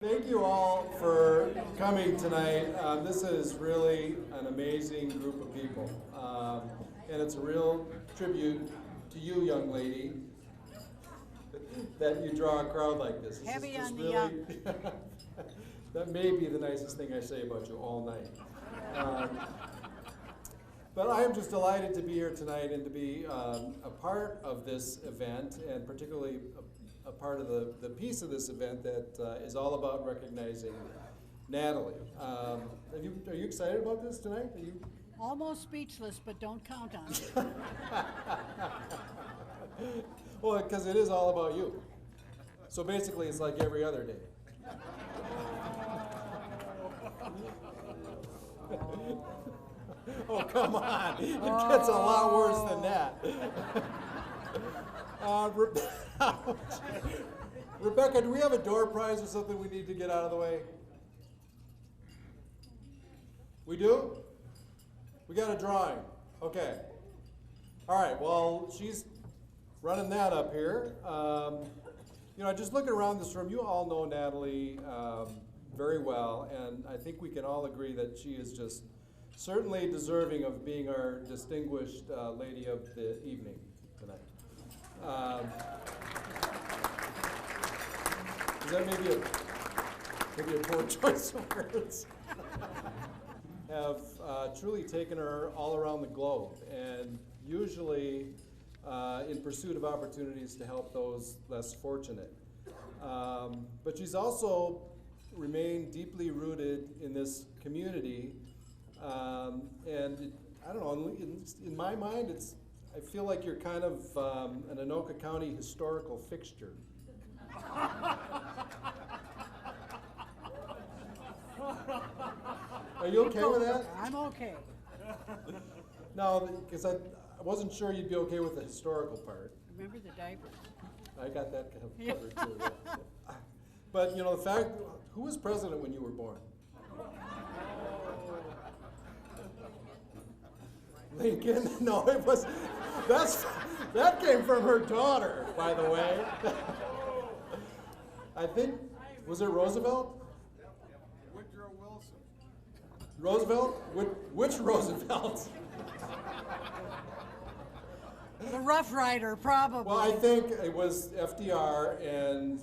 Thank you all for coming tonight. This is really an amazing group of people. And it's a real tribute to you, young lady, that you draw a crowd like this. This Heavy is just on the really, young. That may be the nicest thing I say about you all night. But I am just delighted to be here tonight and to be a part of this event, and particularly a part of the piece of this event that is all about recognizing Natalie. Are you excited about this tonight? Are you? Almost speechless, but don't count on it. Well, because it is all about you. So basically, it's like every other day. Oh, come on. It gets a lot worse than that. Rebecca, do we have a door prize or something we need to get out of the way? We do? We got a drawing. Okay. All right, well, she's running that up here. Just looking around this room, you all know Natalie very well, and I think we can all agree that she is just certainly deserving of being our distinguished lady of the evening tonight. Is that maybe a poor choice of words? Have truly taken her all around the globe, and usually in pursuit of opportunities to help those less fortunate. But she's also remained deeply rooted in this community, and I don't know, in my mind, I feel like you're kind of an Anoka County historical fixture. Are you okay with that? I'm okay. No, because I wasn't sure you'd be okay with the historical part. Remember the diapers? I got that covered too. Yeah. But the fact, who was president when you were born? Lincoln? No, it was. That came from her daughter, by the way. I think, was it Roosevelt? Woodrow Wilson. Roosevelt? Which Roosevelt? The Rough Rider, probably. Well, I think it was FDR, and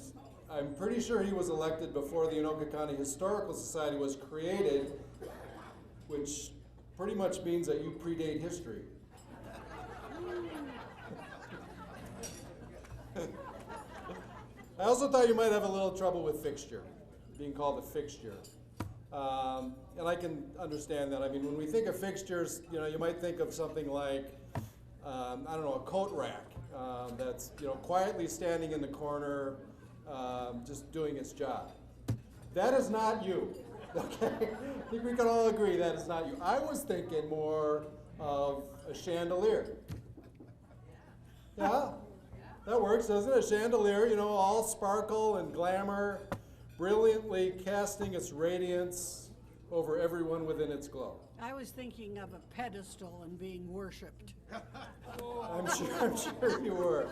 I'm pretty sure he was elected before the Anoka County Historical Society was created, which pretty much means that you predate history. I also thought you might have a little trouble with fixture, being called a fixture. And I can understand that. I mean, when we think of fixtures, you might think of something like, I don't know, a coat rack that's, quietly standing in the corner, just doing its job. That is not you, okay? I think we can all agree that is not you. I was thinking more of a chandelier. Yeah? That works, doesn't it? A chandelier, all sparkle and glamour, brilliantly casting its radiance over everyone within its glow. I was thinking of a pedestal and being worshipped. I'm sure you were.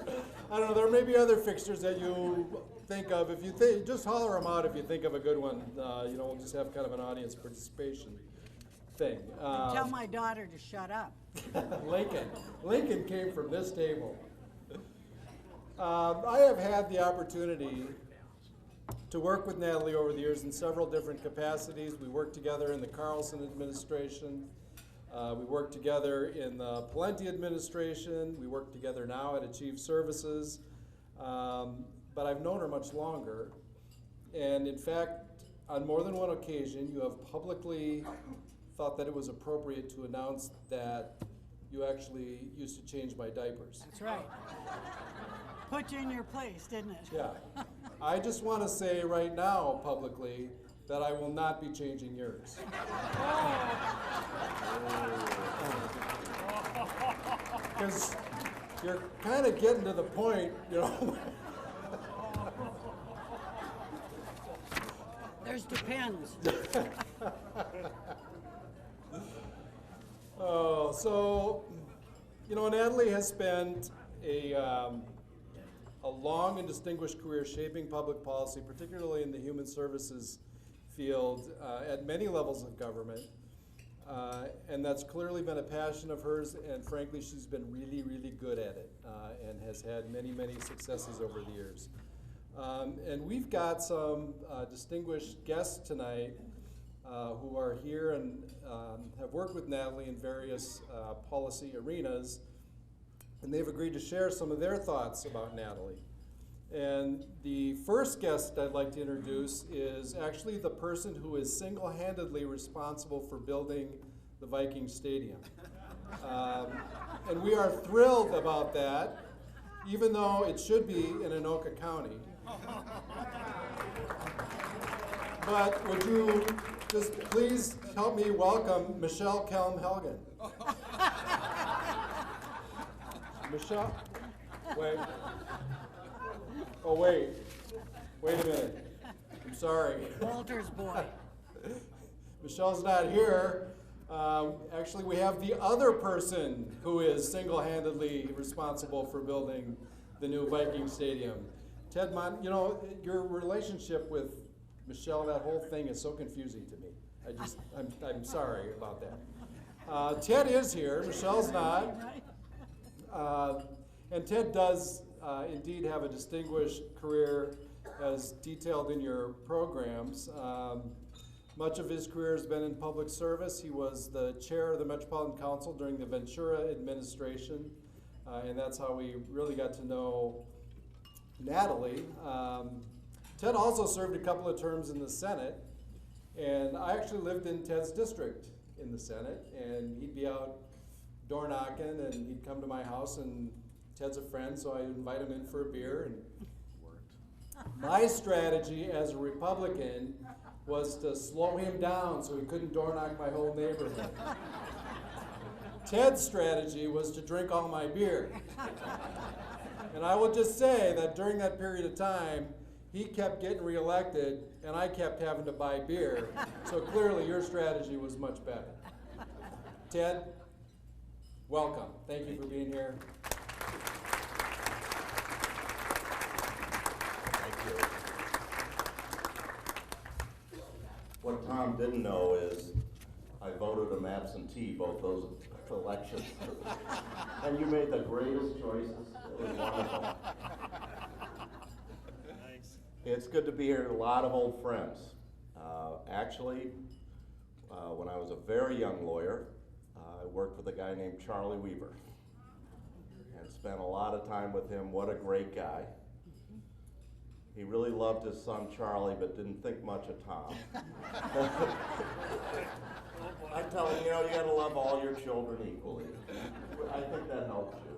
I don't know, there may be other fixtures that you think of. If you think, just holler them out if you think of a good one. We'll just have kind of an audience participation thing. Tell my daughter to shut up. Lincoln came from this table. I have had the opportunity to work with Natalie over the years in several different capacities. We worked together in the Carlson administration. We worked together in the Palenti administration. We work together now at Achieve Services. But I've known her much longer. And in fact, on more than one occasion, you have publicly thought that it was appropriate to announce that you actually used to change my diapers. That's right. Put you in your place, didn't it? Yeah. I just want to say right now publicly that I will not be changing yours. Because you're kind of getting to the point, There's depends. Oh, so, Natalie has spent a long and distinguished career shaping public policy, particularly in the human services field at many levels of government. And that's clearly been a passion of hers, and frankly, she's been really, really good at it and has had many, many successes over the years. And we've got some distinguished guests tonight who are here and have worked with Natalie in various policy arenas, and they've agreed to share some of their thoughts about Natalie. And the first guest I'd like to introduce is actually the person who is single-handedly responsible for building the Viking Stadium. And we are thrilled about that, even though it should be in Anoka County. But would you just please help me welcome Michelle Kelm-Helgen. Michelle, wait. Oh, wait a minute. I'm sorry. Walter's boy. Michelle's not here. Actually, we have the other person who is single-handedly responsible for building the new Viking Stadium. Ted you know, your relationship with Michelle, that whole thing is so confusing to me. I'm sorry about that. Ted is here, Michelle's not. And Ted does indeed have a distinguished career as detailed in your programs. Much of his career has been in public service. He was the chair of the Metropolitan Council during the Ventura administration, and that's how we really got to know Natalie. Ted also served a couple of terms in the Senate, and I actually lived in Ted's district in the Senate, and he'd be out door knocking, and he'd come to my house, and Ted's a friend, so I'd invite him in for a beer. And my strategy as a Republican was to slow him down so he couldn't door knock my whole neighborhood. Ted's strategy was to drink all my beer. And I will just say that during that period of time, he kept getting reelected, and I kept having to buy beer. So clearly your strategy was much better. Ted, welcome. Thank you for being here. What Tom didn't know is I voted him absentee both those elections. And you made the greatest choices. It was wonderful. Thanks. It's good to be here with a lot of old friends. Actually, when I was a very young lawyer, I worked with a guy named Charlie Weaver and spent a lot of time with him. What a great guy. He really loved his son Charlie, but didn't think much of Tom. I tell him, you know, you gotta love all your children equally. I think that helps you.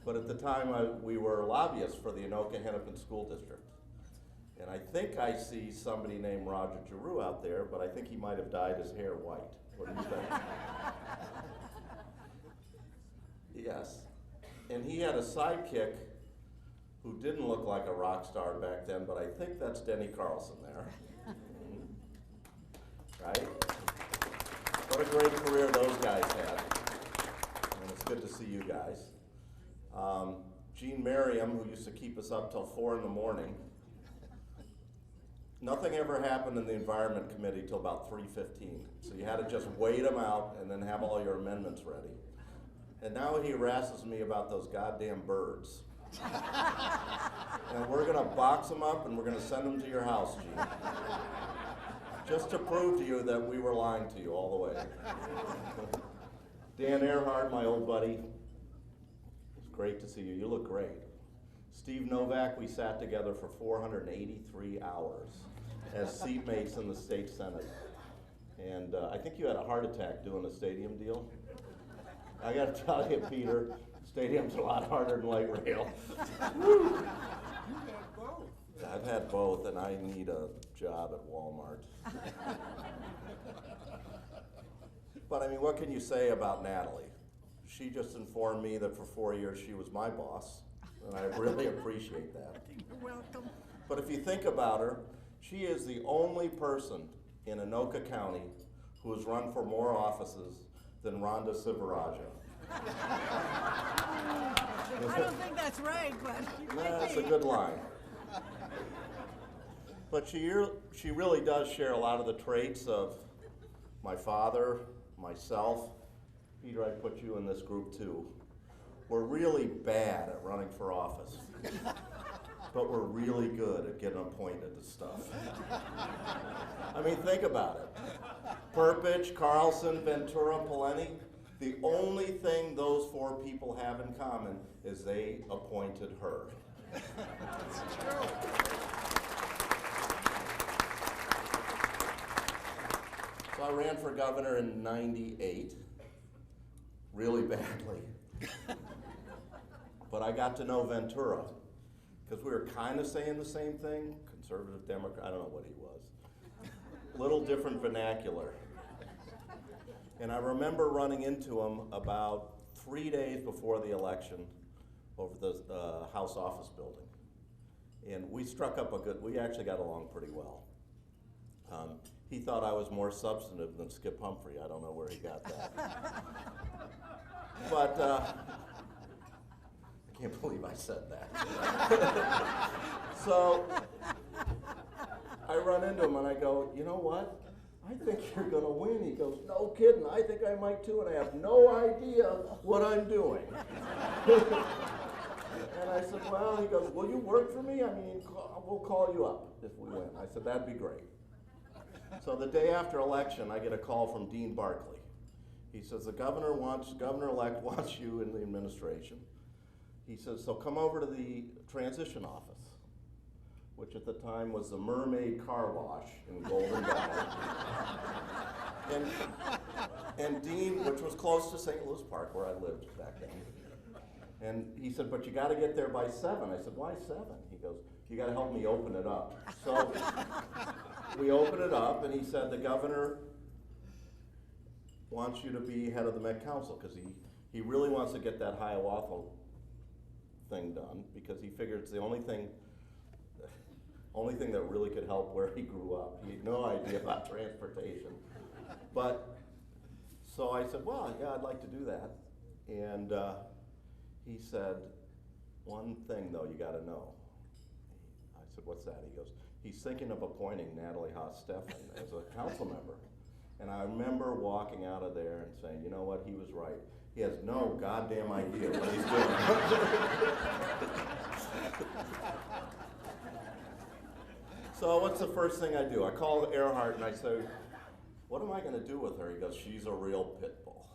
But at the time, we were lobbyists for the Anoka Hennepin School District. And I think I see somebody named Roger Giroux out there, but I think he might have dyed his hair white. What do you think? Yes. And he had a sidekick who didn't look like a rock star back then, but I think that's Denny Carlson there. Right? What a great career those guys had. And it's good to see you guys. Jean Merriam, who used to keep us up till 4 in the morning. Nothing ever happened in the Environment Committee till about 3:15. So you had to just wait them out and then have all your amendments ready. And now he harasses me about those goddamn birds. And we're gonna box them up and we're gonna send them to your house, Gene. Just to prove to you that we were lying to you all the way. Dan Earhart, my old buddy. It's great to see you. You look great. Steve Novak, we sat together for 483 hours as seatmates in the state senate. And I think you had a heart attack doing a stadium deal. I gotta tell you, Peter, stadium's a lot harder than light rail. You had both. I've had both, and I need a job at Walmart. But I mean, what can you say about Natalie? She just informed me that for 4 years she was my boss, and I really appreciate that. You're welcome. But if you think about her, she is the only person in Anoka County who has run for more offices than Rhonda Sivaraja. I don't think that's right, but it might That's be. a good line. But she really does share a lot of the traits of my father, myself. Peter, I put you in this group too. We're really bad at running for office, but we're really good at getting appointed to stuff. I mean, think about it. Perpich, Carlson, Ventura, Poleni, the only thing those four people have in common is they appointed her. It's true. So I ran for governor in '98, really badly. But I got to know Ventura, because we were kind of saying the same thing, conservative Democrat, I don't know what he was. Little different vernacular. And I remember running into him about 3 days before the election over the House office building. And we struck up we actually got along pretty well. He thought I was more substantive than Skip Humphrey. I don't know where he got that. But I can't believe I said that. So I run into him and I go, you know what? I think you're gonna win. He goes, no kidding, I think I might too, and I have no idea what I'm doing. And I said, well, he goes, will you work for me? I mean, we'll call you up if we win. I said, that'd be great. So the day after election, I get a call from Dean Barkley. He says, the governor-elect wants you in the administration. He says, so come over to the transition office, which at the time was the Mermaid Car Wash in Golden Valley. And Dean, which was close to St. Louis Park, where I lived back then. And he said, but you gotta get there by 7. I said, why 7? He goes, you gotta help me open it up. So we opened it up, and he said, the governor wants you to be head of the Met Council, because he really wants to get that Hiawatha thing done, because he figured it's the only thing that really could help where he grew up. He had no idea about transportation. But, so I said, well, yeah, I'd like to do that. And he said, one thing though you gotta know. I said, what's that? He goes, he's thinking of appointing Natalie Steffen as a council member. And I remember walking out of there and saying, you know what, he was right. He has no goddamn idea what he's doing. So what's the first thing I do? I call Earhart and I say, what am I gonna do with her? He goes, she's a real pit bull.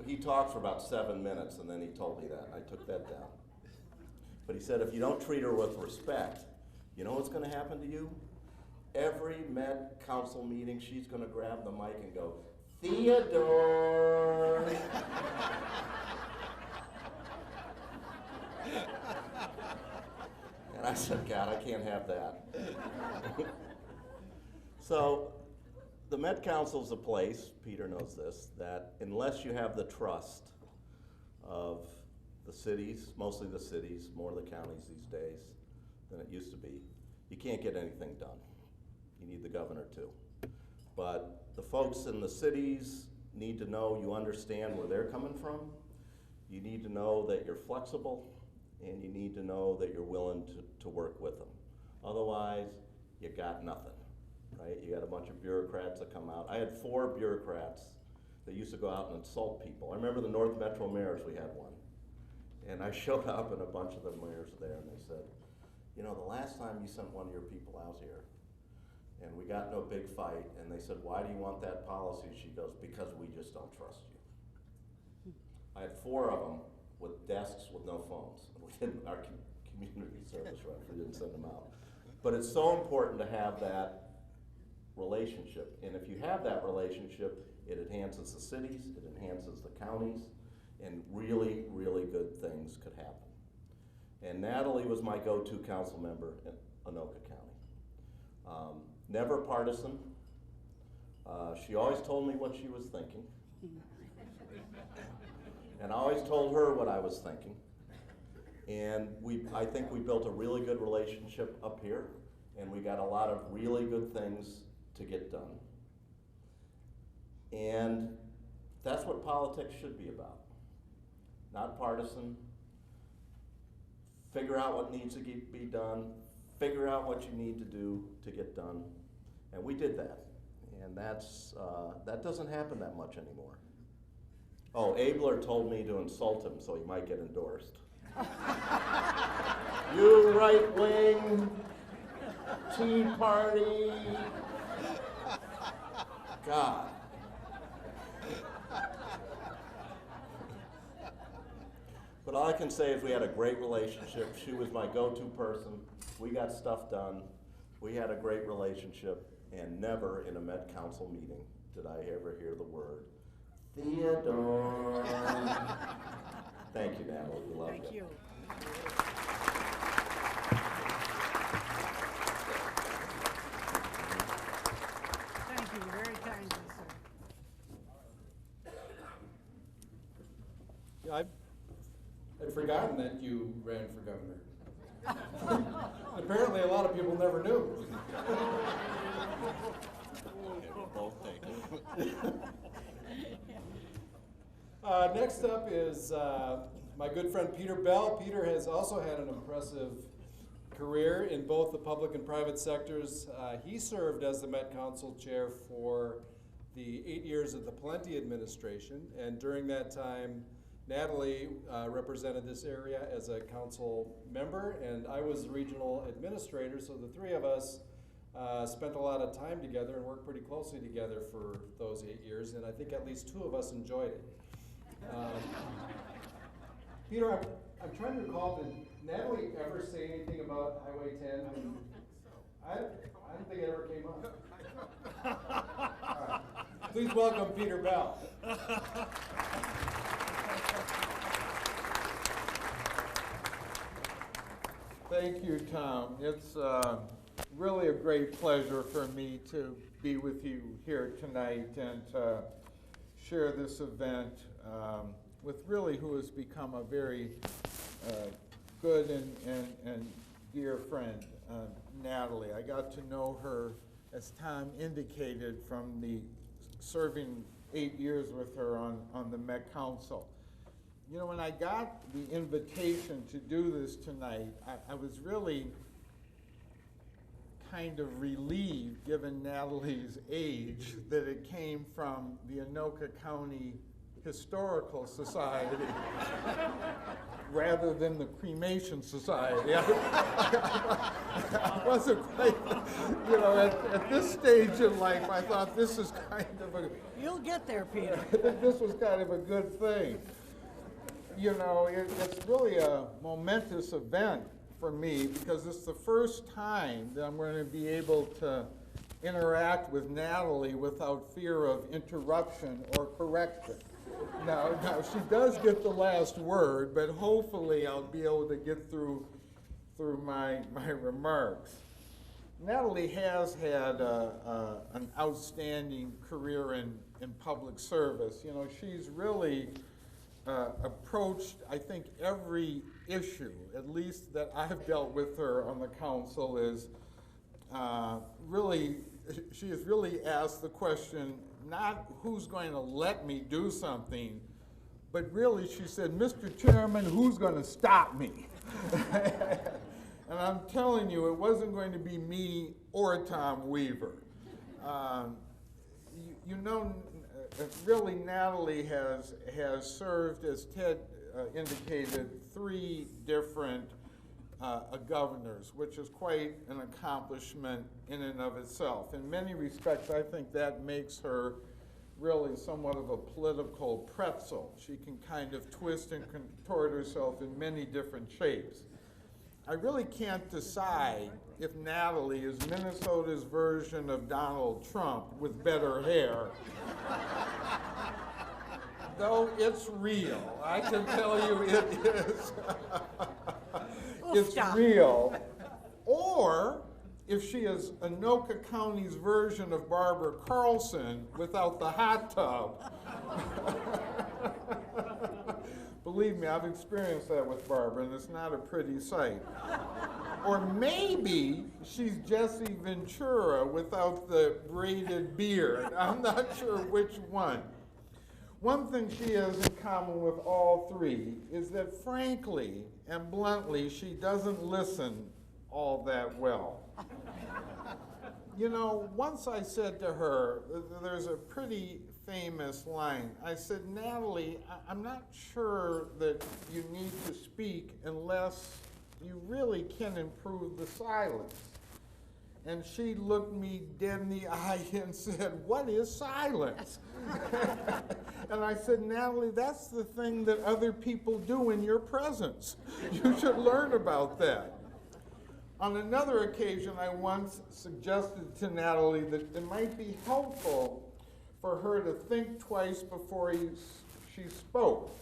He talked for about 7 minutes and then he told me that, and I took that down. But he said, if you don't treat her with respect, you know what's gonna happen to you? Every Met Council meeting, she's gonna grab the mic and go, Theodore. And I said, God, I can't have that. So the Met Council's a place, Peter knows this, that unless you have the trust of the cities, mostly the cities, more the counties these days than it used to be, you can't get anything done. You need the governor too. But the folks in the cities need to know you understand where they're coming from. You need to know that you're flexible, and you need to know that you're willing to work with them. Otherwise, you got nothing, right? You got a bunch of bureaucrats that come out. I had 4 bureaucrats that used to go out and insult people. I remember the North Metro mayors, we had one. And I showed up and a bunch of the mayors were there and they said, you know, the last time you sent one of your people out here and we got into a big fight and they said, why do you want that policy? She goes, because we just don't trust you. I had 4 of them with desks with no phones. We didn't, our community service reps, we didn't send them out. But it's so important to have that relationship. And if you have that relationship, it enhances the cities, it enhances the counties, and really, really good things could happen. And Natalie was my go-to council member in Anoka County. Never partisan. She always told me what she was thinking. And I always told her what I was thinking. And I think we built a really good relationship up here, and we got a lot of really good things to get done. And That's what politics should be about. Not partisan. Figure out what needs to be done. Figure out what you need to do to get done. And we did that. And that doesn't happen that much anymore. Oh, Abler told me to insult him so he might get endorsed. You right wing, Tea Party. God. But all I can say is we had a great relationship. She was my go-to person. We got stuff done. We had a great relationship, and never in a Met Council meeting did I ever hear the word Theodore. Thank you, Natalie. We love Thank you. Thank you very kindly, sir. Yeah, I'd forgotten that you ran for governor. Apparently, a lot of people never knew. Next up is my good friend Peter Bell. Peter has also had an impressive career in both the public and private sectors. He served as the Met Council chair for the 8 years of the Plenty administration, and during that time, Natalie represented this area as a council member, and I was the regional administrator, so the three of us spent a lot of time together and worked pretty closely together for those 8 years, and I think at least two of us enjoyed it. Peter, I'm trying to recall, did Natalie ever say anything about Highway 10? I don't think it ever came up. All right. Please welcome Peter Bell. Thank you, Tom. It's really a great pleasure for me to be with you here tonight and to share this event with really who has become a very good and dear friend, Natalie. I got to know her, as Tom indicated, from the serving 8 years with her on the Met Council. You know, when I got the invitation to do this tonight, I was really kind of relieved, given Natalie's age, that it came from the Anoka County Historical Society rather than the Cremation Society. I wasn't quite, you know, at this stage in life, I thought this is kind of a... You'll get there, Peter. This was kind of a good thing. You know, it's really a momentous event for me because it's the first time that I'm going to be able to interact with Natalie without fear of interruption or correction. Now she does get the last word, but hopefully I'll be able to get through my remarks. Natalie has had an outstanding career in public service. You know, she's really approached, I think, every issue, at least that I've dealt with her on the council, is she has really asked the question, not who's going to let me do something, but really she said, Mr. Chairman, who's going to stop me? And I'm telling you, it wasn't going to be me or Tom Weaver. You know, really, Natalie has served, as Ted indicated, 3 different governors, which is quite an accomplishment in and of itself. In many respects, I think that makes her really somewhat of a political pretzel. She can kind of twist and contort herself in many different shapes. I really can't decide if Natalie is Minnesota's version of Donald Trump with better hair. Though it's real. I can tell you it is. It's real. Or if she is Anoka County's version of Barbara Carlson without the hot tub. Believe me, I've experienced that with Barbara, and it's not a pretty sight. Or maybe she's Jesse Ventura without the braided beard. I'm not sure which one. One thing she has in common with all three is that frankly and bluntly, she doesn't listen all that well. You know, once I said to her, there's a pretty famous line. I said, Natalie, I'm not sure that you need to speak unless you really can improve the silence. And she looked me dead in the eye and said, what is silence? And I said, Natalie, that's the thing that other people do in your presence. You should learn about that. On another occasion, I once suggested to Natalie that it might be helpful for her to think twice before she spoke.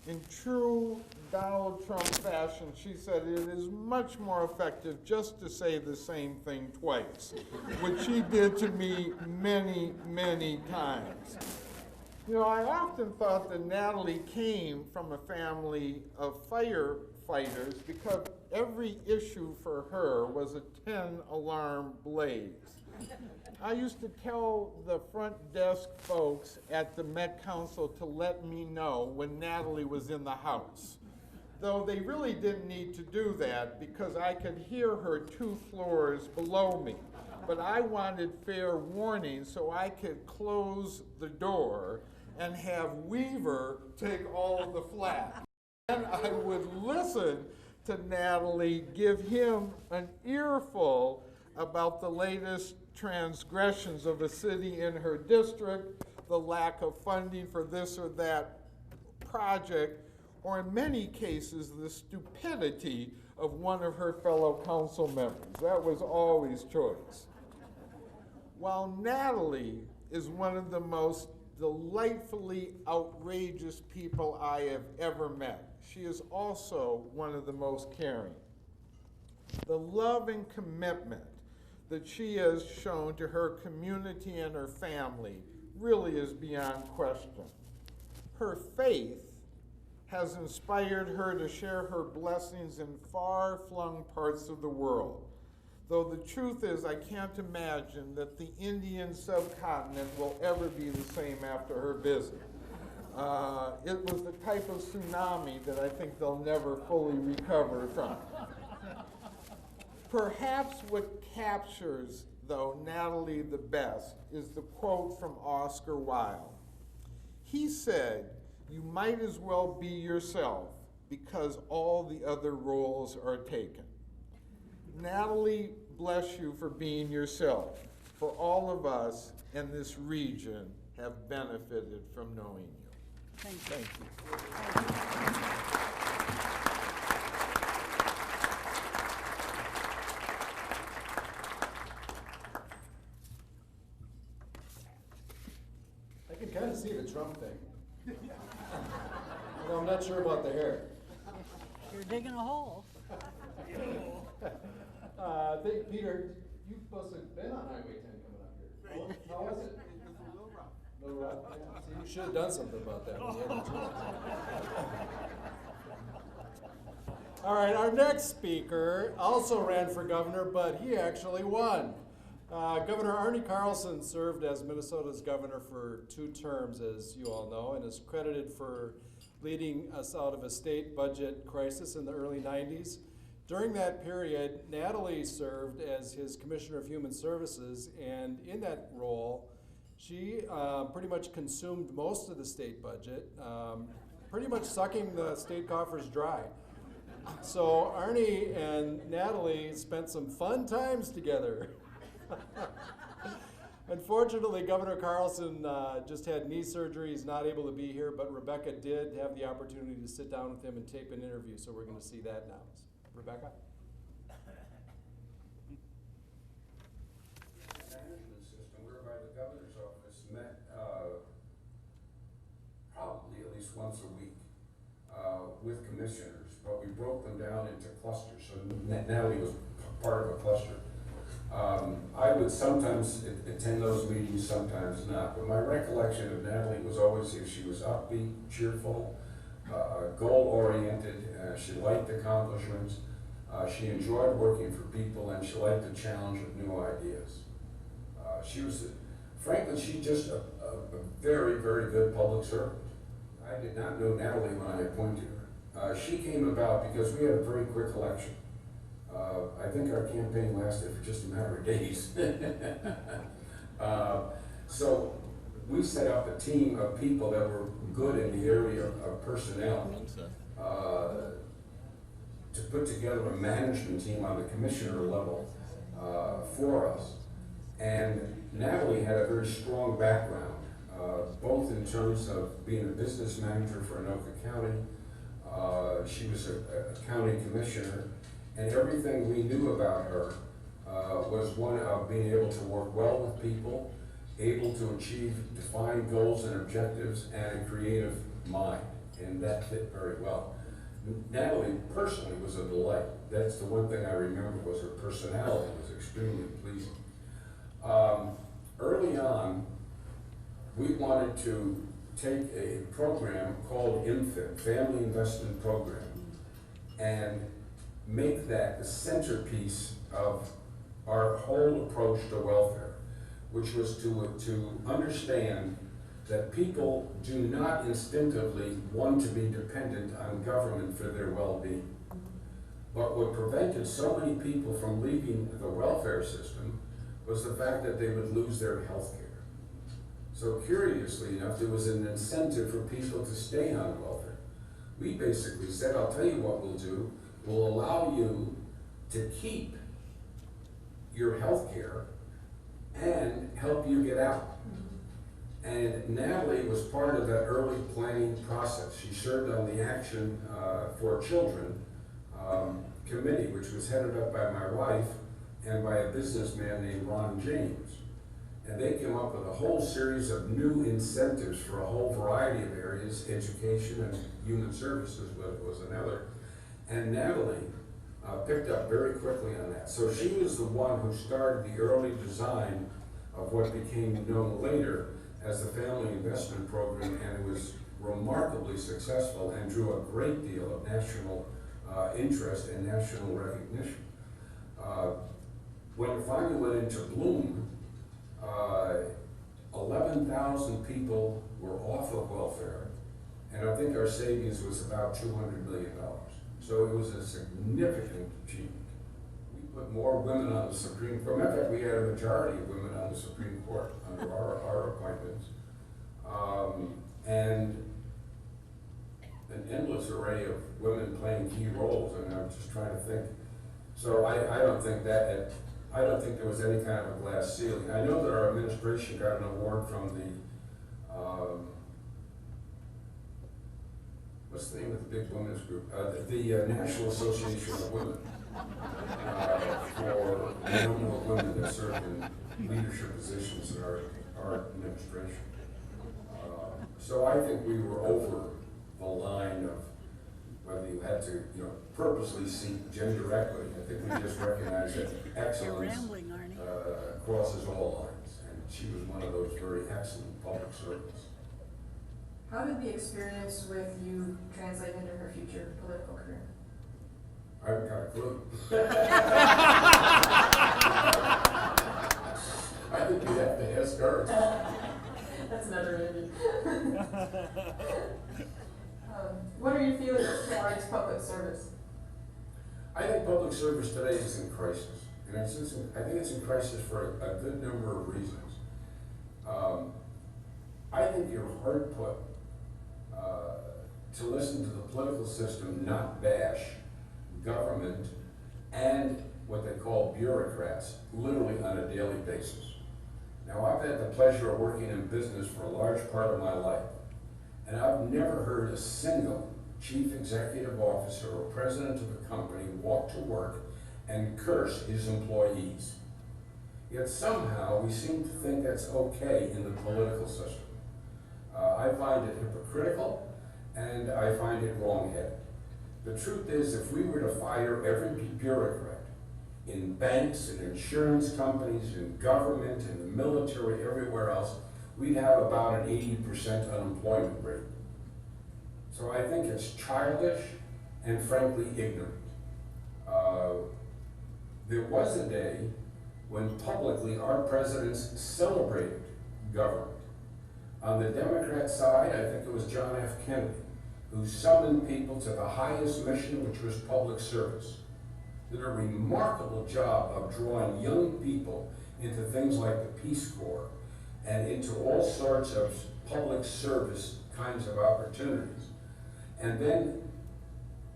In true Donald Trump fashion, she said it is much more effective just to say the same thing twice, which she did to me many, many times. You know, I often thought that Natalie came from a family of firefighters because every issue for her was a 10-alarm blaze. I used to tell the front desk folks at the Met Council to let me know when Natalie was in the house. Though they really didn't need to do that because I could hear her 2 floors below me. But I wanted fair warning so I could close the door and have Weaver take all of the flack. And I would listen to Natalie give him an earful about the latest transgressions of a city in her district, the lack of funding for this or that project, or in many cases, the stupidity of one of her fellow council members. That was always choice. While Natalie is one of the most delightfully outrageous people I have ever met, she is also one of the most caring. The love and commitment that she has shown to her community and her family really is beyond question. Her faith has inspired her to share her blessings in far-flung parts of the world. Though the truth is, I can't imagine that the Indian subcontinent will ever be the same after her visit. It was the type of tsunami that I think they'll never fully recover from. Perhaps what captures, though, Natalie the best is the quote from Oscar Wilde. He said, "You might as well be yourself because all the other roles are taken." Natalie, bless you for being yourself. For all of us in this region have benefited from knowing you. Thank you. Thank you. I can kind of see the Trump thing. Although I'm not sure about the hair. You're digging a hole. I think, Peter, you must have been on Highway 10 coming up here. How was it? It's a little rough. No rough? Yeah. See, you should have done something about that. When you had the chance. All right, our next speaker also ran for governor, but he actually won. Governor Arne Carlson served as Minnesota's governor for 2 terms, as you all know, and is credited for leading us out of a state budget crisis in the early 90s. During that period, Natalie served as his Commissioner of Human Services, and in that role, she pretty much consumed most of the state budget, pretty much sucking the state coffers dry. So Arne and Natalie spent some fun times together. Unfortunately, Governor Carlson just had knee surgery. He's not able to be here, but Rebecca did have the opportunity to sit down with him and tape an interview, so we're going to see that now. Rebecca? Management system whereby the governor's office met probably at least once a week with commissioners, but we broke them down into clusters. So Natalie was part of a cluster. I would sometimes attend those meetings, sometimes not, but my recollection of Natalie was always that she was upbeat, cheerful, goal-oriented, she liked accomplishments, she enjoyed working for people, and she liked the challenge of new ideas. She was frankly, she's just a very, very good public servant. I did not know Natalie when I appointed her. She came about because we had a very quick election. I think our campaign lasted for just a matter of days. So we set up a team of people that were good in the area of personnel to put together a management team on the commissioner level for us. And Natalie had a very strong background, both in terms of being a business manager for Anoka County. She was a county commissioner, and everything we knew about her was one of being able to work well with people, able to achieve defined goals and objectives, and a creative mind, and that fit very well. Natalie personally was a delight. That's the one thing I remember, was her personality was extremely pleasing. Early on, we wanted to take a program called INFIT, Family Investment Program, and make that the centerpiece of our whole approach to welfare, which was to understand that people do not instinctively want to be dependent on government for their well-being. But what prevented so many people from leaving the welfare system was the fact that they would lose their health care. So curiously enough, there was an incentive for people to stay on welfare. We basically said, I'll tell you what we'll do. We'll allow you to keep your health care and help you get out. And Natalie was part of that early planning process. She served on the Action for Children committee, which was headed up by my wife and by a businessman named Ron James. And they came up with a whole series of new incentives for a whole variety of areas. Education and human services was another. And Natalie picked up very quickly on that. So she was the one who started the early design of what became known later as the Family Investment Program, and it was remarkably successful and drew a great deal of national interest and national recognition. When it finally went into bloom, 11,000 people were off of welfare, and I think our savings was about $200 million. So it was a significant achievement. We put more women on the Supreme Court. In fact, we had a majority of women on the Supreme Court under our appointments. And an endless array of women playing key roles, and I'm just trying to think. So I don't think that, I don't think there was any kind of a glass ceiling. I know that our administration got an award from the, what's the name of the big women's group? The National Association of Women, for the number of women that served in leadership positions in our administration. So I think we were over the line of whether you had to, purposely seek gender equity. I think we just recognized that excellence crosses all lines, and she was one of those very excellent public servants. How did the experience with you translate into her future political career? I haven't got a clue. I think you'd have to ask her. That's another interview. What are your feelings towards public service? I think public service today is in crisis, and I think it's in crisis for a good number of reasons. I think you're hard put to listen to the political system not bash government and what they call bureaucrats literally on a daily basis. Now, I've had the pleasure of working in business for a large part of my life, and I've never heard a single chief executive officer or president of a company walk to work and curse his employees. Yet somehow we seem to think that's okay in the political system. I find it hypocritical, and I find it wrong-headed. The truth is, if we were to fire every bureaucrat in banks and insurance companies, in government, in the military, everywhere else, we'd have about an 80% unemployment rate. So I think it's childish and frankly ignorant. There was a day when publicly our presidents celebrated government. On the Democrat side, I think it was John F. Kennedy who summoned people to the highest mission, which was public service. Did a remarkable job of drawing young people into things like the Peace Corps and into all sorts of public service kinds of opportunities. And then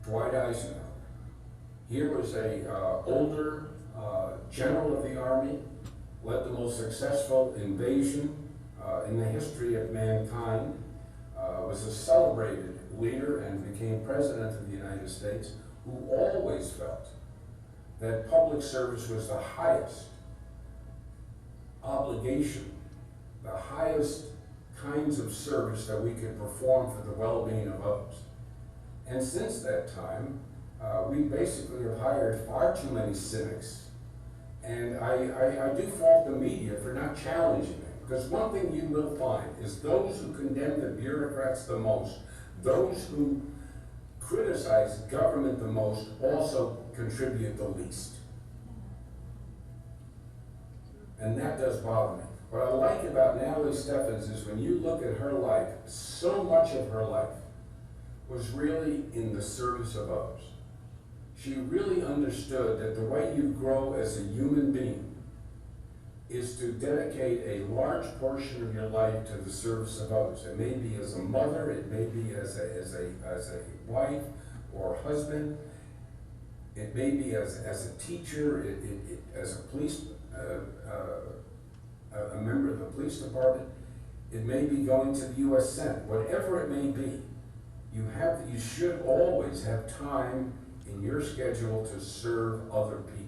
Dwight Eisenhower. Here was a older general of the Army, led the most successful invasion in the history of mankind, was a celebrated leader and became president of the United States, who always felt that public service was the highest obligation, the highest kinds of service that we could perform for the well-being of others. And since that time, we basically have hired far too many cynics. And I do fault the media for not challenging them. Because one thing you will find is those who condemn the bureaucrats the most, those who criticize government the most, also contribute the least. And that does bother me. What I like about Natalie Steffen is when you look at her life, so much of her life was really in the service of others. She really understood that the way you grow as a human being is to dedicate a large portion of your life to the service of others. It may be as a mother, it may be as a wife or husband, it may be as a teacher, as a police, a member of the police department, it may be going to the U.S. Senate, whatever it may be. You should always have time in your schedule to serve other people.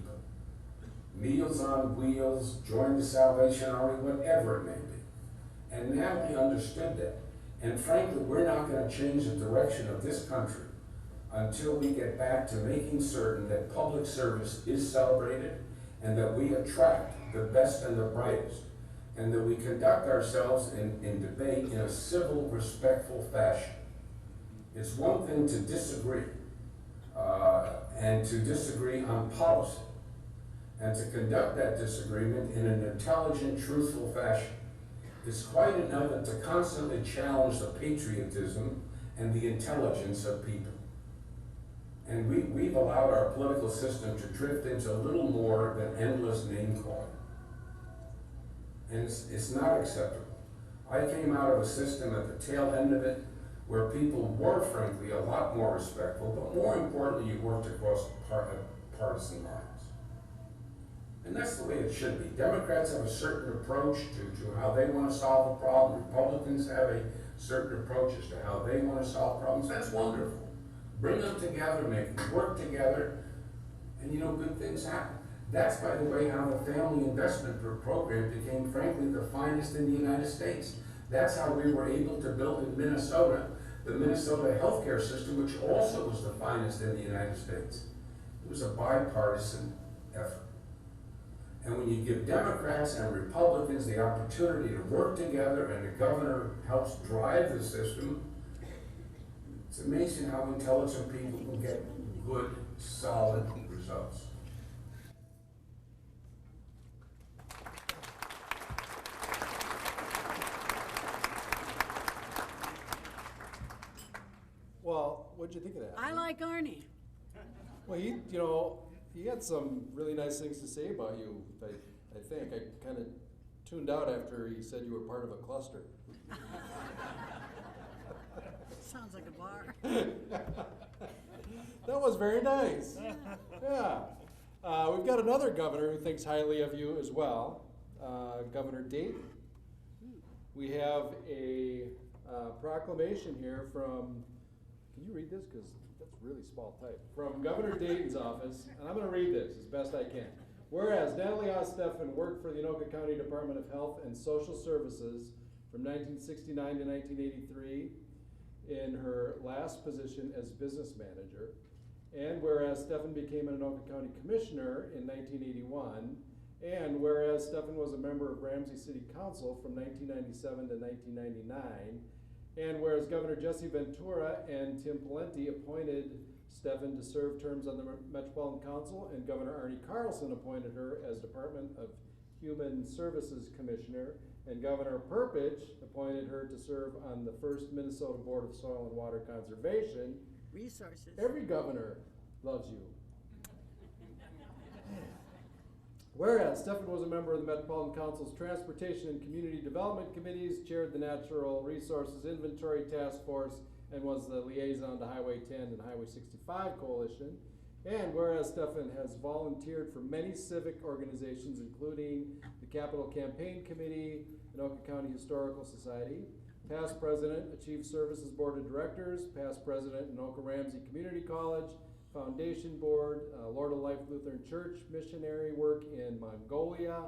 Meals on Wheels, join the Salvation Army, whatever it may be. And Natalie understood that. And frankly, we're not going to change the direction of this country until we get back to making certain that public service is celebrated and that we attract the best and the brightest, and that we conduct ourselves in debate in a civil, respectful fashion. It's one thing to disagree, and to disagree on policy, and to conduct that disagreement in an intelligent, truthful fashion. It's quite another to constantly challenge the patriotism and the intelligence of people. And we've allowed our political system to drift into a little more than endless name-calling. And it's not acceptable. I came out of a system at the tail end of it where people were, frankly, a lot more respectful, but more importantly, you worked across partisan lines. And that's the way it should be. Democrats have a certain approach to how they want to solve a problem. Republicans have a certain approach as to how they want to solve problems. That's wonderful. Bring them together, make them work together, and good things happen. That's, by the way, how the Family Investment Program became, frankly, the finest in the United States. That's how we were able to build in Minnesota the Minnesota healthcare system, which also was the finest in the United States. It was a bipartisan effort. And when you give Democrats and Republicans the opportunity to work together and the governor helps drive the system, it's amazing how intelligent people can get good, solid results. Well, what'd you think of that? I like Arnie. Well, he had some really nice things to say about you, I think. I kind of tuned out after he said you were part of a cluster. Sounds like a bar. That was very nice. Yeah. We've got another governor who thinks highly of you as well, Governor Dayton. We have a proclamation here from, can you read this? Because that's really small type. From Governor Dayton's office, and I'm going to read this as best I can. Whereas Natalie Steffen worked for the Anoka County Department of Health and Social Services from 1969 to 1983 in her last position as business manager. And whereas Steffen became an Anoka County Commissioner in 1981, and whereas Steffen was a member of Ramsey City Council from 1997 to 1999, and whereas Governor Jesse Ventura and Tim Pawlenty appointed Steffen to serve terms on the Metropolitan Council, and Governor Arnie Carlson appointed her as Department of Human Services Commissioner, and Governor Perpich appointed her to serve on the first Minnesota Board of Soil and Water Conservation. Resources. Every governor loves you. Whereas Steffen was a member of the Metropolitan Council's Transportation and Community Development Committees, chaired the Natural Resources Inventory Task Force, and was the liaison to Highway 10 and Highway 65 Coalition. And whereas Steffen has volunteered for many civic organizations, including the Capital Campaign Committee, Anoka County Historical Society, past president, Achieve Services Board of Directors, past president, Anoka Ramsey Community College, Foundation Board, Lord of Life Lutheran Church missionary work in Mongolia,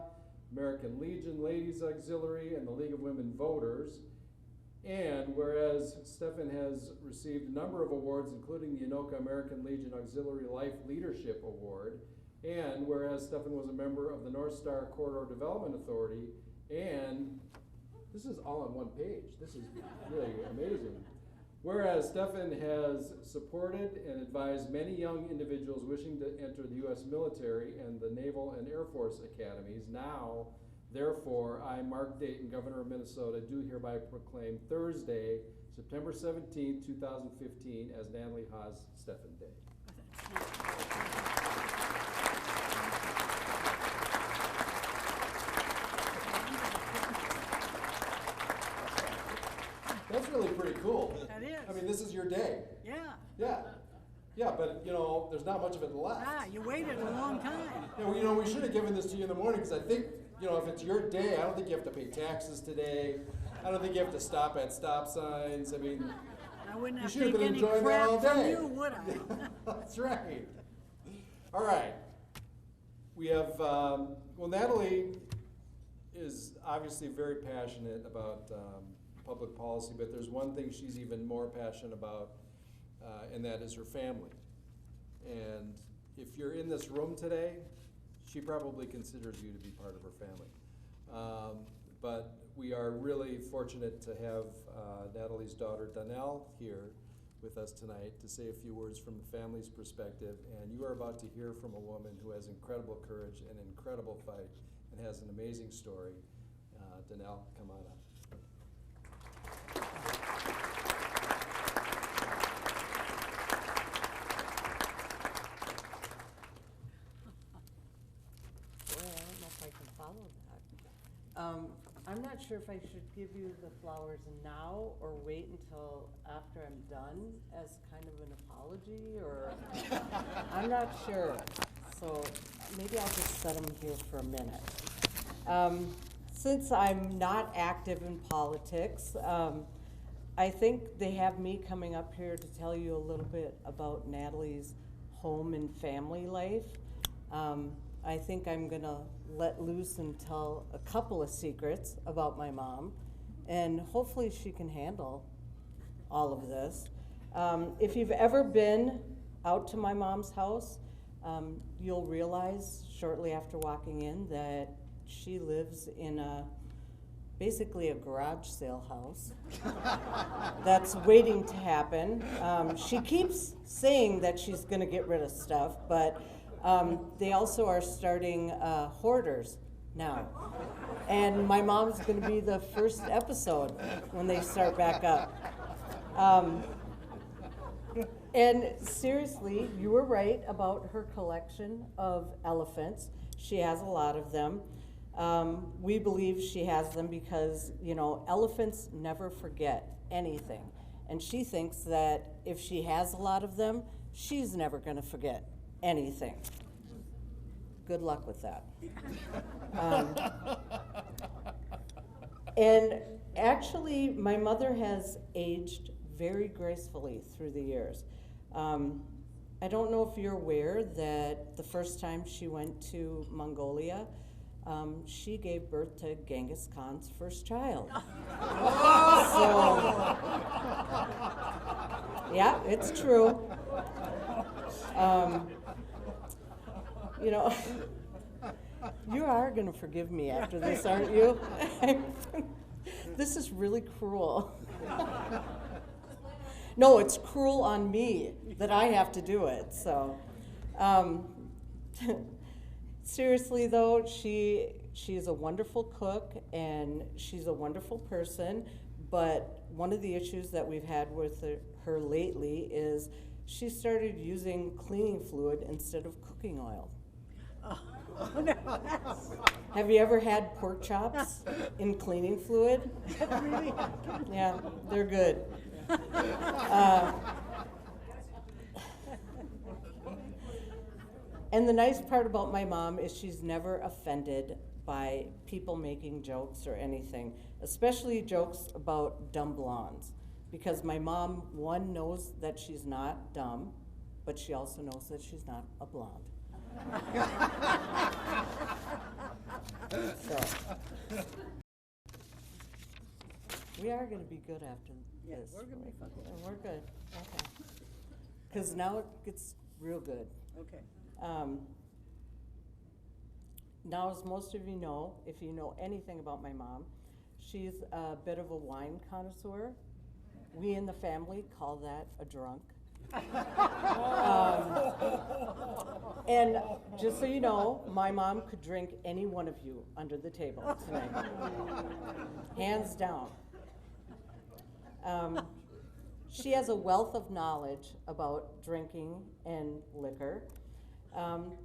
American Legion Ladies Auxiliary, and the League of Women Voters. And whereas Steffen has received a number of awards, including the Anoka American Legion Auxiliary Life Leadership Award, and whereas Steffen was a member of the North Star Corridor Development Authority, and this is all on one page. This is really amazing. Whereas Steffen has supported and advised many young individuals wishing to enter the U.S. military and the Naval and Air Force academies. Now, therefore, I, Mark Dayton, Governor of Minnesota, do hereby proclaim Thursday, September 17, 2015, as Natalie Haas Steffen Day. That's really pretty cool. That is. I mean, this is your day. Yeah. Yeah. Yeah, but you know, there's not much of it left. Ah, you waited a long time. Yeah, well, you know, we should have given this to you in the morning because I think, you know, if it's your day, I don't think you have to pay taxes today. I don't think you have to stop at stop signs. I mean, I wouldn't you have should have taken been any enjoying that all crap from day. you, would I? That's right. All right. We have, well, Natalie is obviously very passionate about public policy, but there's one thing she's even more passionate about, and that is her family. And if you're in this room today, she probably considers you to be part of her family. But we are really fortunate to have Natalie's daughter, Donnell, here with us tonight to say a few words from the family's perspective. And you are about to hear from a woman who has incredible courage and incredible fight and has an amazing story. Donnell, come on up. Boy, I don't know if I can follow that. I'm not sure if I should give you the flowers now or wait until after I'm done as kind of an apology, or I'm not sure. So maybe I'll just set them here for a minute. Since I'm not active in politics, I think they have me coming up here to tell you a little bit about Natalie's home and family life. I think I'm gonna let loose and tell a couple of secrets about my mom, and hopefully she can handle all of this. If you've ever been out to my mom's house, you'll realize shortly after walking in that she lives in basically a garage sale house that's waiting to happen. She keeps saying that she's gonna get rid of stuff, but they also are starting hoarders now. And my mom's gonna be the first episode when they start back up. And seriously, you were right about her collection of elephants. She has a lot of them. We believe she has them because, you know, elephants never forget anything. And she thinks that if she has a lot of them, she's never gonna forget anything. Good luck with that. And actually, my mother has aged very gracefully through the years. I don't know if you're aware that the first time she went to Mongolia, she gave birth to Genghis Khan's first child. So, yeah, it's true. You know, you are gonna forgive me after this, aren't you? This is really cruel. No, it's cruel on me that I have to do it, so. Seriously though, she She is a wonderful cook and she's a wonderful person, but one of the issues that we've had with her lately is she started using cleaning fluid instead of cooking oil. Oh, no, that's Have you ever had pork chops in cleaning fluid? really, Yeah, they're good. And the nice part about my mom is she's never offended by people making jokes or anything, especially jokes about dumb blondes. Because my mom, one, knows that she's not dumb, but she also knows that she's not a blonde. So, we are gonna be good after Yeah, this. we're gonna be fun. We're good, okay. Cause now it gets real good. okay. Now, as most of you know, if you know anything about my mom, she's a bit of a wine connoisseur. We in the family call that a drunk. And just so you know, my mom could drink any one of you under the table tonight. Hands down. She has a wealth of knowledge about drinking and liquor.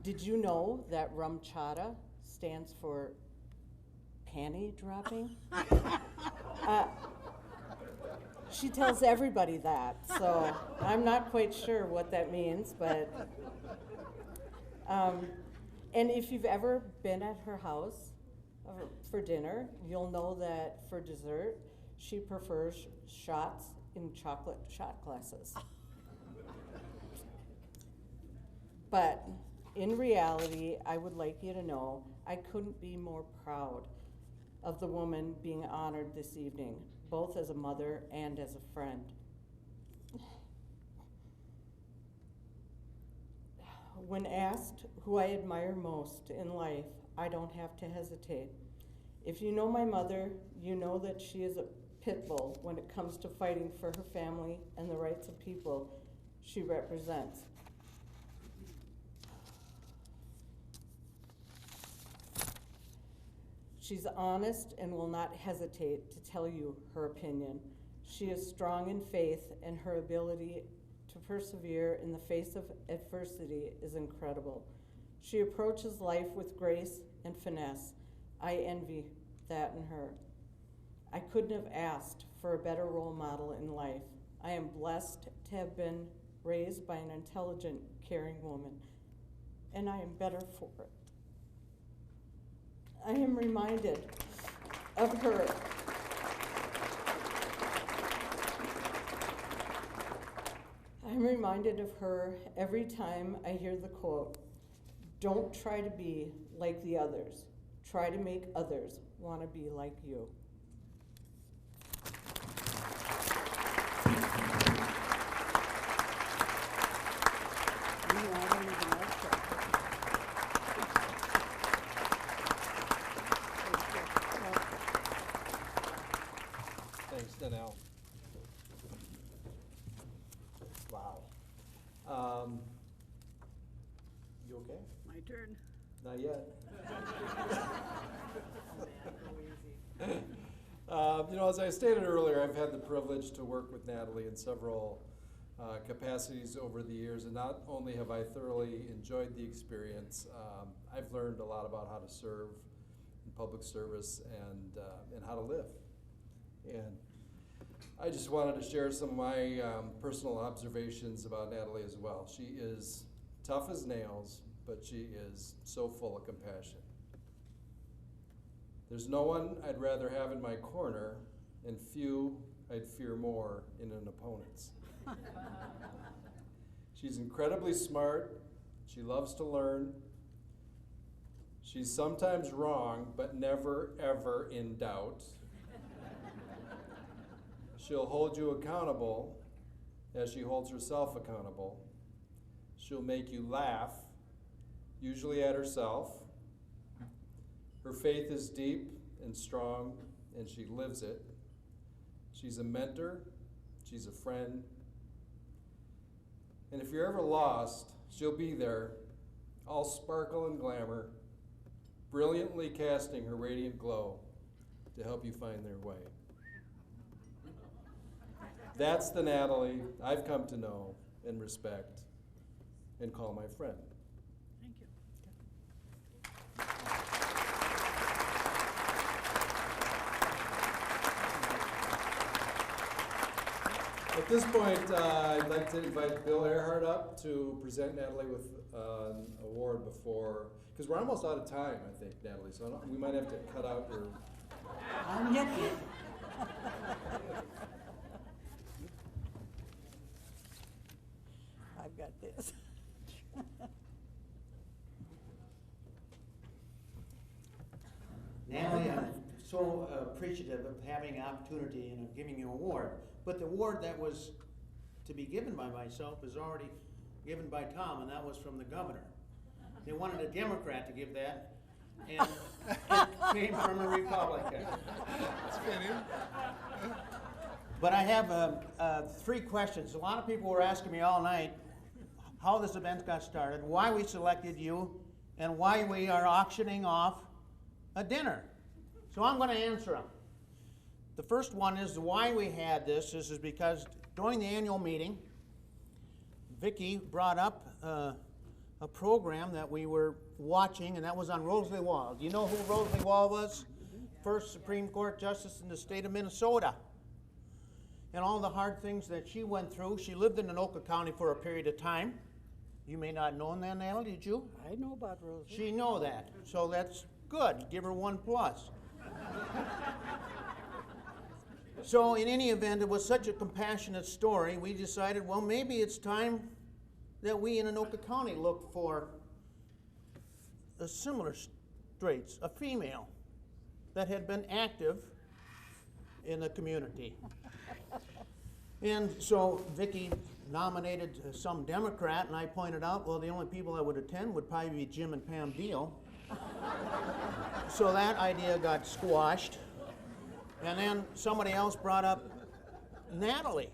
Did you know that rum chata stands for panty dropping? She tells everybody that, so I'm not quite sure what that means, but, and if you've ever been at her house for dinner, you'll know that for dessert, she prefers shots in chocolate shot glasses. But in reality, I would like you to know I couldn't be more proud of the woman being honored this evening, both as a mother and as a friend. When asked who I admire most in life, I don't have to hesitate. If you know my mother, you know that she is a pit bull when it comes to fighting for her family and the rights of people she represents. She's honest and will not hesitate to tell you her opinion. She is strong in faith, and her ability to persevere in the face of adversity is incredible. She approaches life with grace and finesse. I envy that in her. I couldn't have asked for a better role model in life. I am blessed to have been raised by an intelligent, caring woman, and I am better for it. I am reminded of her every time I hear the quote, "Don't try to be like the others. Try to make others want to be like you." Thanks, Danelle. Wow. You okay? My turn. Not yet. As I stated earlier, I've had the privilege to work with Natalie in several capacities over the years, and not only have I thoroughly enjoyed the experience, I've learned a lot about how to serve in public service and how to live. And I just wanted to share some of my personal observations about Natalie as well. She is tough as nails, but she is so full of compassion. There's no one I'd rather have in my corner, and few I'd fear more in an opponent's. She's incredibly smart. She loves to learn. She's sometimes wrong, but never, ever in doubt. She'll hold you accountable as she holds herself accountable. She'll make you laugh, usually at herself. Her faith is deep and strong, and she lives it. She's a mentor, she's a friend. And if you're ever lost, she'll be there, all sparkle and glamour, brilliantly casting her radiant glow to help you find their way. That's the Natalie I've come to know and respect and call my friend. Thank you. At this point, I'd like to invite Bill Earhart up to present Natalie with an award before, because we're almost out of time, I think, Natalie, so we might have to cut out your... I'm getting it. I've got this. Natalie, I'm so appreciative of having an opportunity and of giving you an award. But the award that was to be given by myself is already given by Tom, and that was from the governor. They wanted a Democrat to give that, and it came from a Republican. But I have 3 questions. A lot of people were asking me all night how this event got started, why we selected you, and why we are auctioning off a dinner. So I'm going to answer them. The first one is why we had this is because during the annual meeting, Vicki brought up a program that we were watching, and that was on Rosalie Wall. Do you know who Rosalie Wall was? First Supreme Court Justice in the state of Minnesota. And all the hard things that she went through. She lived in Anoka County for a period of time. You may not know that, Natalie, did you? I know about Rosie. She know that, so that's good. Give her 1+. So in any event, it was such a compassionate story, we decided, well, maybe it's time that we in Anoka County look for a similar traits, a female that had been active in the community. And so Vicki nominated some Democrat, and I pointed out, well, the only people that would attend would probably be Jim and Pam Deal. So that idea got squashed. And then somebody else brought up Natalie.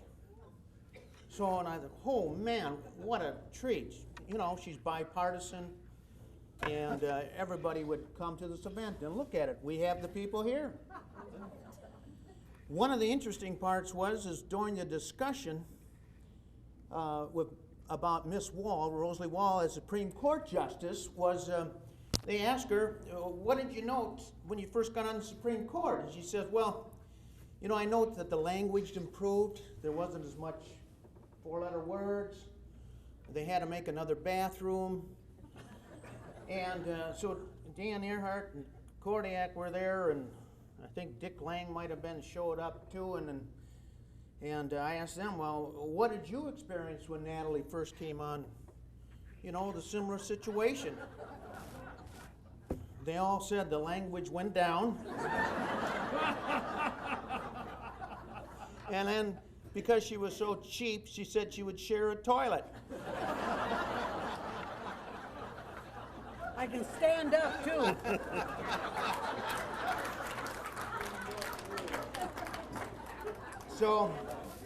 So, and I thought, oh man, what a treat. You know, she's bipartisan, and everybody would come to this event and look at it. We have the people here. One of the interesting parts is during the discussion about Miss Wall, Rosalie Wall as Supreme Court Justice, they asked her, what did you note when you first got on the Supreme Court? And she says, well, you know, I note that the language improved. There wasn't as much 4-letter words. They had to make another bathroom. And so Dan Earhart and Courtyards were there, and I think Dick Lang might have showed up too. And I asked them, well, what did you experience when Natalie first came on? You know, the similar situation. They all said the language went down. And then, because she was so cheap, she said she would share a toilet. I can stand up too. So,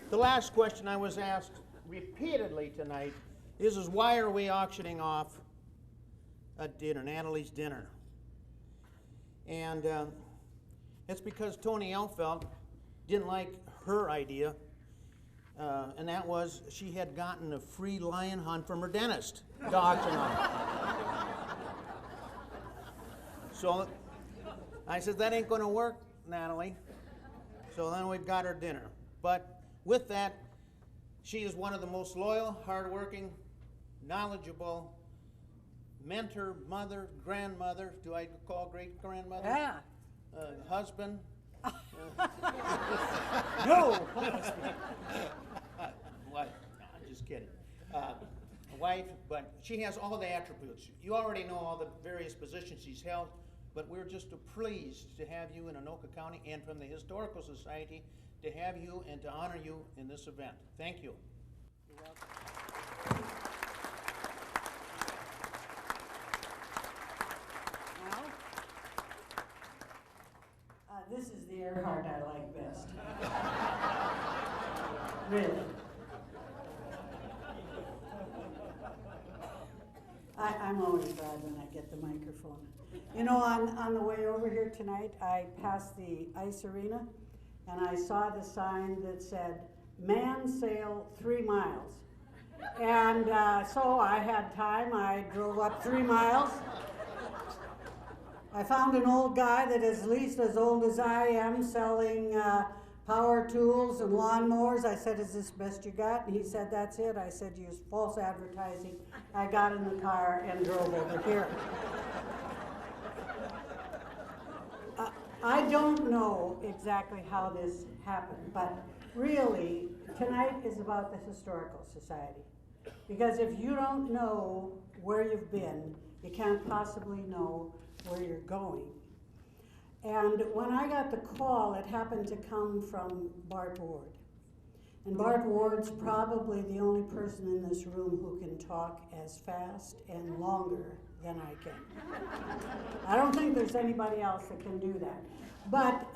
the last question I was asked repeatedly tonight is why are we auctioning off a dinner, Natalie's dinner? And it's because Tony Elfelt didn't like her idea, and that was she had gotten a free lion hunt from her dentist to auction off. So I said, that ain't going to work, Natalie. So then we've got her dinner. But with that, she is one of the most loyal, hardworking, knowledgeable, mentor, mother, grandmother, do I call great-grandmother? Yeah. Husband. No. What? No, I'm just kidding. Wife, but she has all the attributes. You already know all the various positions she's held, but we're just pleased to have you in Anoka County and from the Historical Society to have you and to honor you in this event. Thank you. You're welcome. Now, this is the Earhart I like best. Really. I'm always glad when I get the microphone. You know, on the way over here tonight, I passed the ice arena, and I saw the sign that said, "Man sail 3 miles." And so I had time. I drove up 3 miles. I found an old guy that is at least as old as I am selling power tools and lawnmowers. I said, "Is this best you got?" And he said, "That's it." I said, "Use false advertising." I got in the car and drove over here. I don't know exactly how this happened, but really, tonight is about the Historical Society. Because if you don't know where you've been, you can't possibly know where you're going. And when I got the call, it happened to come from Bart Ward. And Bart Ward's probably the only person in this room who can talk as fast and longer than I can. I don't think there's anybody else that can do that. But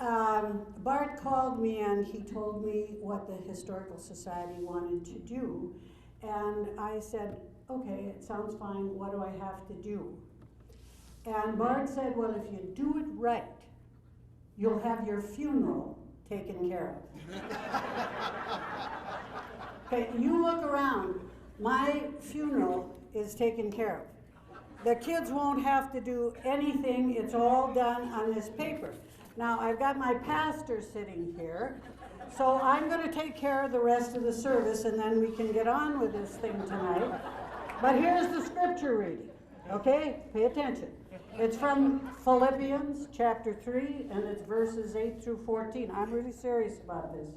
Bart called me and he told me what the Historical Society wanted to do. And I said, "Okay, it sounds fine. What do I have to do?" And Bart said, "Well, if you do it right, you'll have your funeral taken care of." Okay, you look around. My funeral is taken care of. The kids won't have to do anything. It's all done on this paper. Now, I've got my pastor sitting here, so I'm going to take care of the rest of the service, and then we can get on with this thing tonight. But here's the scripture reading, okay? Pay attention. It's from Philippians chapter 3, and it's verses 8 through 14. I'm really serious about this.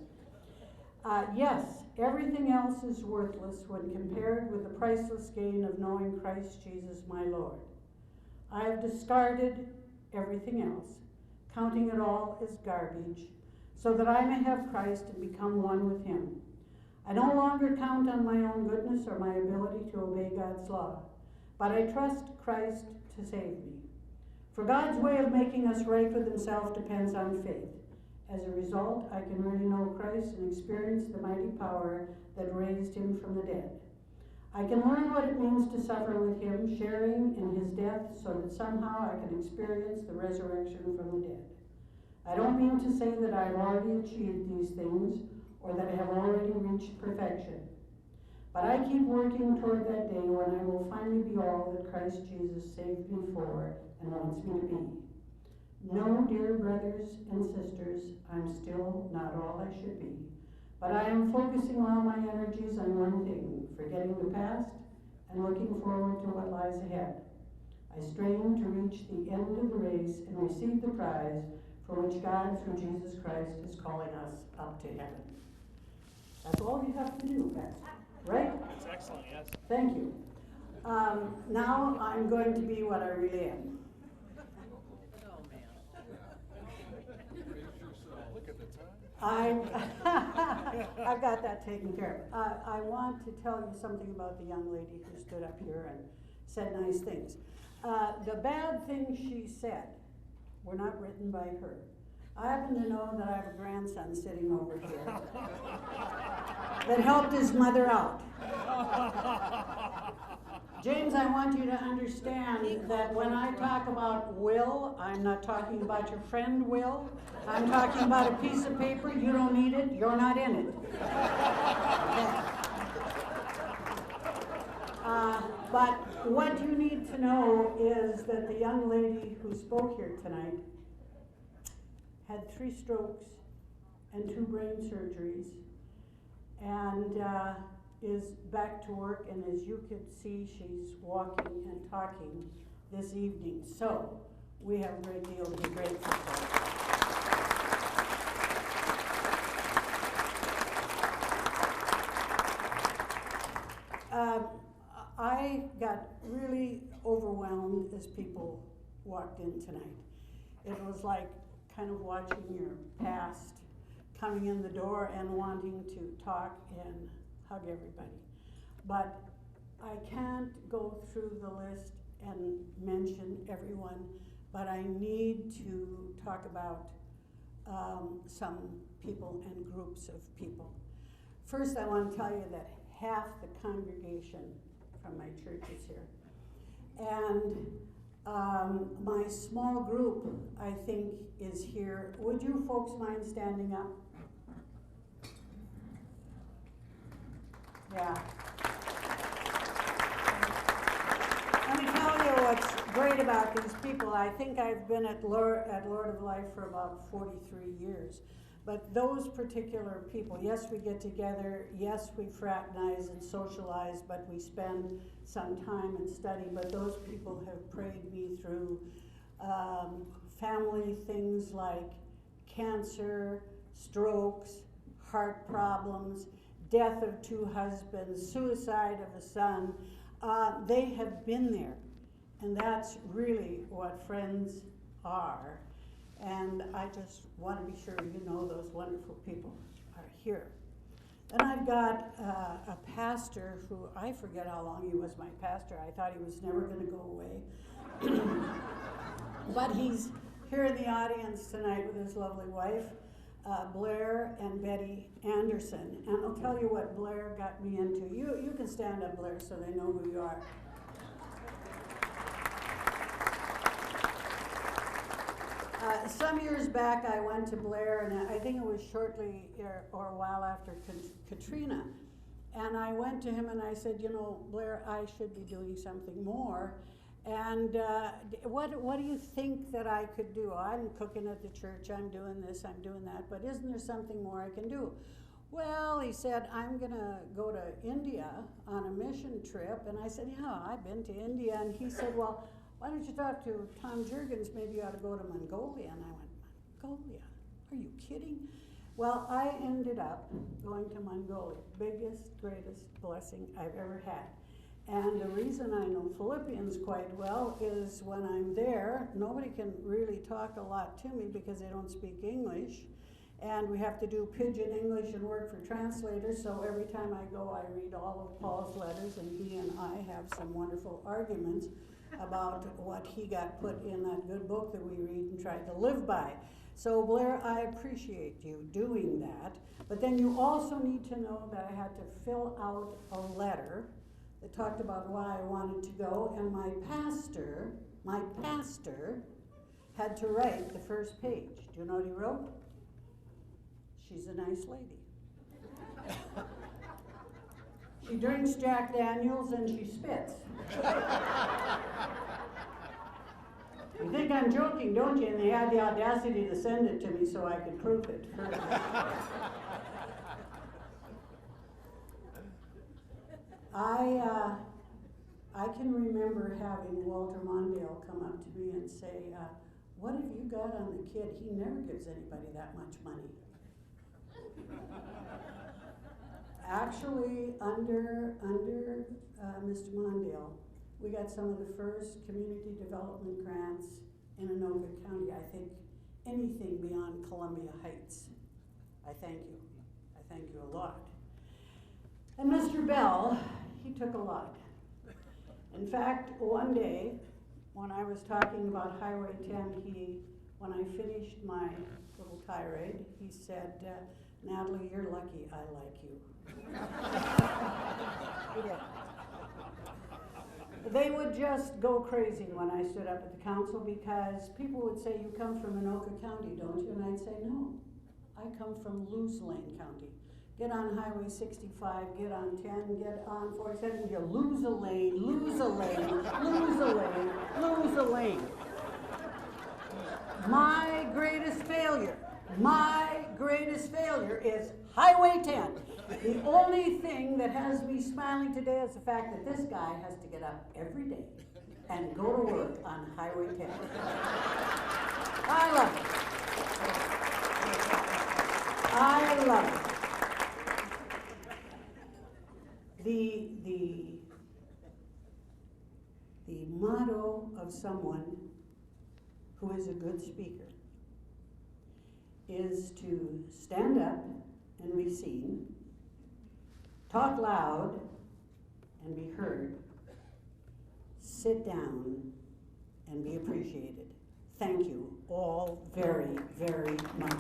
Yes, everything else is worthless when compared with the priceless gain of knowing Christ Jesus my Lord. I have discarded everything else, counting it all as garbage, so that I may have Christ and become one with him. I no longer count on my own goodness or my ability to obey God's law, but I trust Christ to save me. For God's way of making us right with himself depends on faith. As a result, I can really know Christ and experience the mighty power that raised him from the dead. I can learn what it means to suffer with him, sharing in his death, so that somehow I can experience the resurrection from the dead. I don't mean to say that I have already achieved these things or that I have already reached perfection, but I keep working toward that day when I will finally be all that Christ Jesus saved me for and wants me to be. No, dear brothers and sisters, I'm still not all I should be, but I am focusing all my energies on one thing, forgetting the past and looking forward to what lies ahead. I strain to reach the end of the race and receive the prize for which God, through Jesus Christ, is calling us up to heaven. That's all you have to do, Pastor, right? That's excellent, yes. Thank you. Now I'm going to be what I really am. I've got that taken care of. I want to tell you something about the young lady who stood up here and said nice things. The bad things she said were not written by her. I happen to know that I have a grandson sitting over here that helped his mother out. James, I want you to understand that when I talk about will, I'm not talking about your friend Will. I'm talking about a piece of paper. You don't need it. You're not in it. But what you need to know is that the young lady who spoke here tonight had 3 strokes and 2 brain surgeries, and is back to work, and as you could see, she's walking and talking this evening. So we have a great deal to be grateful for. I got really overwhelmed as people walked in tonight. It was like kind of watching your past coming in the door and wanting to talk and hug everybody. But I can't go through the list and mention everyone, but I need to talk about some people and groups of people. First, I want to tell you that half the congregation from my church is here. And my small group, I think, is here. Would you folks mind standing up? Yeah. Let me tell you what's great about these people. I think I've been at Lord of Life for about 43 years. But those particular people, yes, we get together, yes, we fraternize and socialize, but we spend some time and study. But those people have prayed me through family things like cancer, strokes, heart problems, death of 2 husbands, suicide of a son. They have been there, and that's really what friends are. And I just want to be sure you know those wonderful people are here. Then I've got a pastor who, I forget how long he was my pastor. I thought he was never going to go away. But he's here in the audience tonight with his lovely wife, Blair and Betty Anderson. And I'll tell you what Blair got me into. You can stand up, Blair, so they know who you are. Some years back, I went to Blair, and I think it was shortly or a while after Katrina. And I went to him and I said, you know, Blair, I should be doing something more. And what do you think that I could do? I'm cooking at the church, I'm doing this, I'm doing that, but isn't there something more I can do? Well, he said, I'm going to go to India on a mission trip. And I said, yeah, I've been to India. And he said, well, why don't you talk to Tom Jurgens? Maybe you ought to go to Mongolia. And I went, Mongolia? Are you kidding? Well, I ended up going to Mongolia. Biggest, greatest blessing I've ever had. And the reason I know Philippians quite well is when I'm there, nobody can really talk a lot to me because they don't speak English. And we have to do pidgin English and work for translators, so every time I go, I read all of Paul's letters, and he and I have some wonderful arguments about what he got put in that good book that we read and try to live by. So Blair, I appreciate you doing that, but then you also need to know that I had to fill out a letter that talked about why I wanted to go, and my pastor had to write the first page. Do you know what he wrote? She's a nice lady. She drinks Jack Daniels and she spits. You think I'm joking, don't you? And they had the audacity to send it to me so I could prove it. I can remember having Walter Mondale come up to me and say, what have you got on the kid? He never gives anybody that much money. Actually, under Mr. Mondale, we got some of the first community development grants in Anoka County. I think anything beyond Columbia Heights. I thank you. I thank you a lot. And Mr. Bell, he took a lot. In fact, one day, when I was talking about Highway 10, when I finished my little tirade, he said, Natalie, you're lucky I like you. He did. They would just go crazy when I stood up at the council because people would say, you come from Anoka County, don't you? And I'd say, no, I come from Lane County. Get on Highway 65, get on 10, get on 47, you lose a lane, lose a lane, lose a lane, lose a lane. My greatest failure is Highway 10. The only thing that has me smiling today is the fact that this guy has to get up every day and go to work on Highway 10. I love it. I love it. The motto of someone who is a good speaker is to stand up and be seen, talk loud and be heard, sit down and be appreciated. Thank you all very, very much.